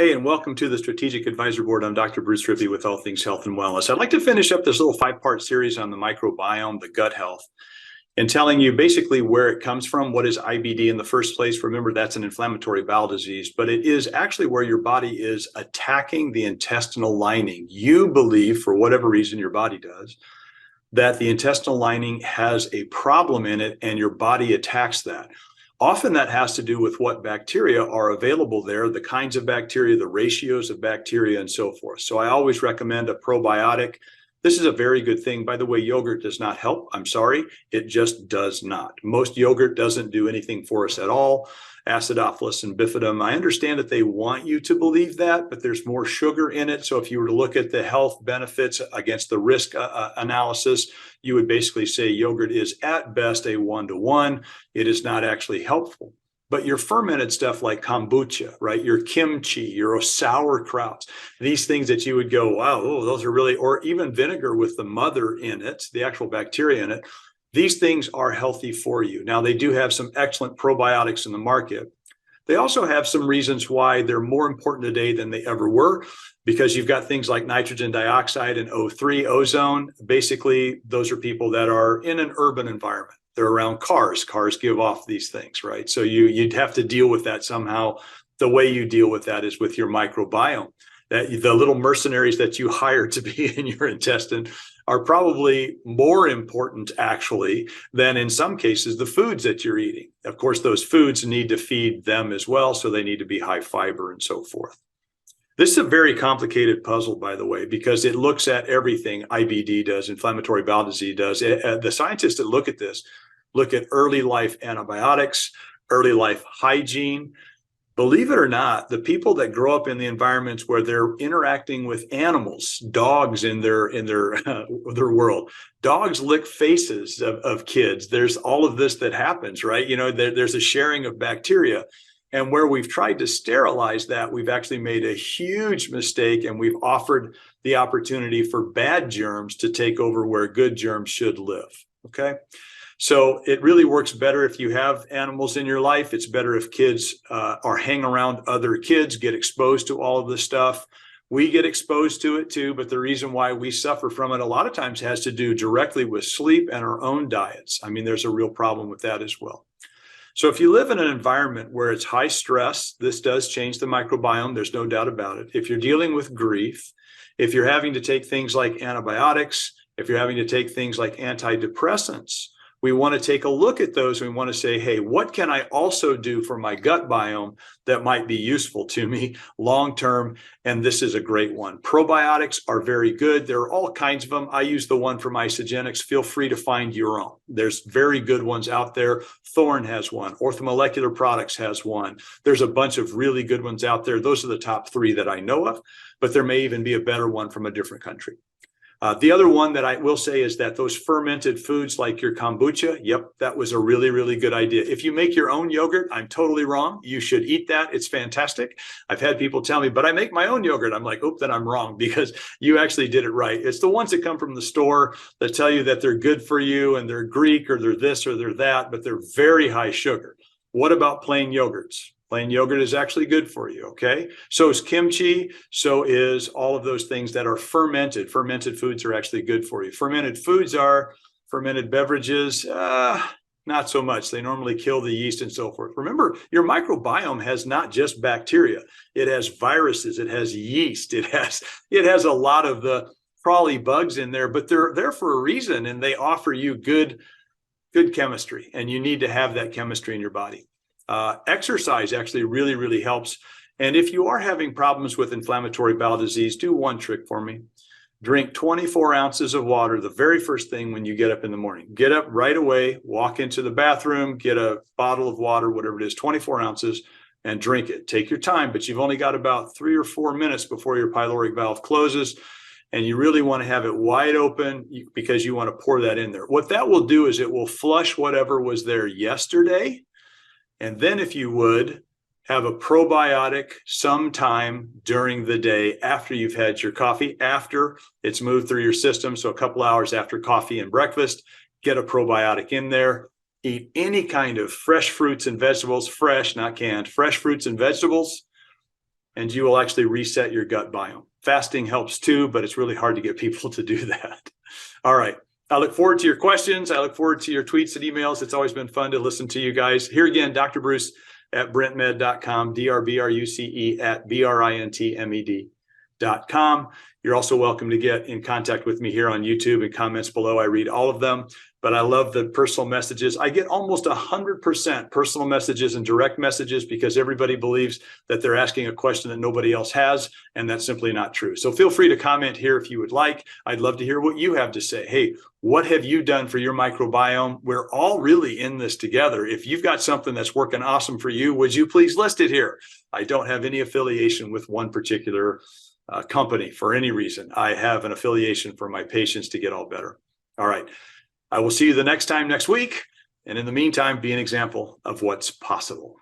Hey, and welcome to the Strategic Advisor Board. I'm Dr. Bruce Rippee with All Things Health and Wellness. I'd like to finish up this little 5-part series on the microbiome, the gut health, and telling you basically where it comes from. What is IBD in the first place? Remember, that's an inflammatory bowel disease, but it is actually where your body is attacking the intestinal lining. You believe, for whatever reason your body does, that the intestinal lining has a problem in it and your body attacks that. Often that has to do with what bacteria are available there, the kinds of bacteria, the ratios of bacteria, and so forth. So I always recommend a probiotic. This is a very good thing. By the way, yogurt does not help. I'm sorry, it just does not. Most yogurt doesn't do anything for us at all. Acidophilus and bifidum, I understand that they want you to believe that, but there's more sugar in it. So if you were to look at the health benefits against the risk analysis, you would basically say yogurt is at best a 1-to-1. It is not actually helpful. But your fermented stuff like kombucha, right? Your kimchi, your sauerkraut, these things that you would go, wow, oh, those are really, or even vinegar with the mother in it, the actual bacteria in it. These things are healthy for you. Now, they do have some excellent probiotics in the market. They also have some reasons why they're more important today than they ever were, because you've got things like nitrogen dioxide and O3, ozone. Basically, those are people that are in an urban environment. They're around cars. Cars give off these things, right? So you'd have to deal with that somehow. The way you deal with that is with your microbiome. That the little mercenaries that you hire to be in your intestine are probably more important, actually, than in some cases the foods that you're eating. Of course, those foods need to feed them as well, so they need to be high fiber and so forth. This is a very complicated puzzle, by the way, because it looks at everything IBD does, inflammatory bowel disease does. The scientists that look at this look at early life antibiotics, early life hygiene. Believe it or not, the people that grow up in the environments where they're interacting with animals, dogs in their their world, dogs lick faces of kids. There's all of this that happens, right? You know, there's a sharing of bacteria. And where we've tried to sterilize that, we've actually made a huge mistake, and we've offered the opportunity for bad germs to take over where good germs should live. Okay. So it really works better if you have animals in your life. It's better if kids are hang around other kids, get exposed to all of this stuff. We get exposed to it too, but the reason why we suffer from it a lot of times has to do directly with sleep and our own diets. I mean, there's a real problem with that as well. So if you live in an environment where it's high stress, this does change the microbiome. There's no doubt about it. If you're dealing with grief, if you're having to take things like antibiotics, if you're having to take things like antidepressants, we want to take a look at those. We want to say, hey, what can I also do for my gut biome that might be useful to me long-term? And this is a great one. Probiotics are very good. There are all kinds of them. I use the one from Isogenics. Feel free to find your own. There's very good ones out there. Thorne has one. Orthomolecular Products has one. There's a bunch of really good ones out there. Those are the top 3 that I know of, but there may even be a better one from a different country. The other one that I will say is that those fermented foods like your kombucha, yep, that was a really, really good idea. If you make your own yogurt, I'm totally wrong. You should eat that. It's fantastic. I've had people tell me, but I make my own yogurt. I'm like, oh, then I'm wrong, because you actually did it right. It's the ones that come from the store that tell you that they're good for you and they're Greek or they're this or they're that, but they're very high sugar. What about plain yogurts? Plain yogurt is actually good for you, okay? So is kimchi, so is all of those things that are fermented. Fermented foods are actually good for you. Fermented foods are fermented beverages, not so much. They normally kill the yeast and so forth. Remember, your microbiome has not just bacteria. It has viruses, it has yeast, it has a lot of the crawly bugs in there, but they're there for a reason, and they offer you good chemistry, and you need to have that chemistry in your body. Exercise actually really, really helps. And if you are having problems with inflammatory bowel disease, do one trick for me. Drink 24 ounces of water the very first thing when you get up in the morning. Get up right away, walk into the bathroom, get a bottle of water, whatever it is, 24 ounces, and drink it. Take your time, but you've only got about 3 or 4 minutes before your pyloric valve closes. And you really want to have it wide open because you want to pour that in there. What that will do is it will flush whatever was there yesterday. And then if you would, have a probiotic sometime during the day after you've had your coffee, after it's moved through your system. So a couple hours after coffee and breakfast, get a probiotic in there. Eat any kind of fresh fruits and vegetables, fresh, not canned, fresh fruits and vegetables. and you will actually reset your gut biome. Fasting helps too, but it's really hard to get people to do that. All right. I look forward to your questions. I look forward to your tweets and emails. It's always been fun to listen to you guys. Here again, Dr. Bruce at brentmed.com, DRBRUCE at BRINTMED.com. You're also welcome to get in contact with me here on YouTube and comments below. I read all of them, but I love the personal messages. I get almost 100% personal messages and direct messages because everybody believes that they're asking a question that nobody else has, and that's simply not true. So feel free to comment here if you would like. I'd love to hear what you have to say. Hey, what have you done for your microbiome? We're all really in this together. If you've got something that's working awesome for you, would you please list it here? I don't have any affiliation with one particular company for any reason. I have an affiliation for my patients to get all better. All right. I will see you the next time next week. And in the meantime, be an example of what's possible.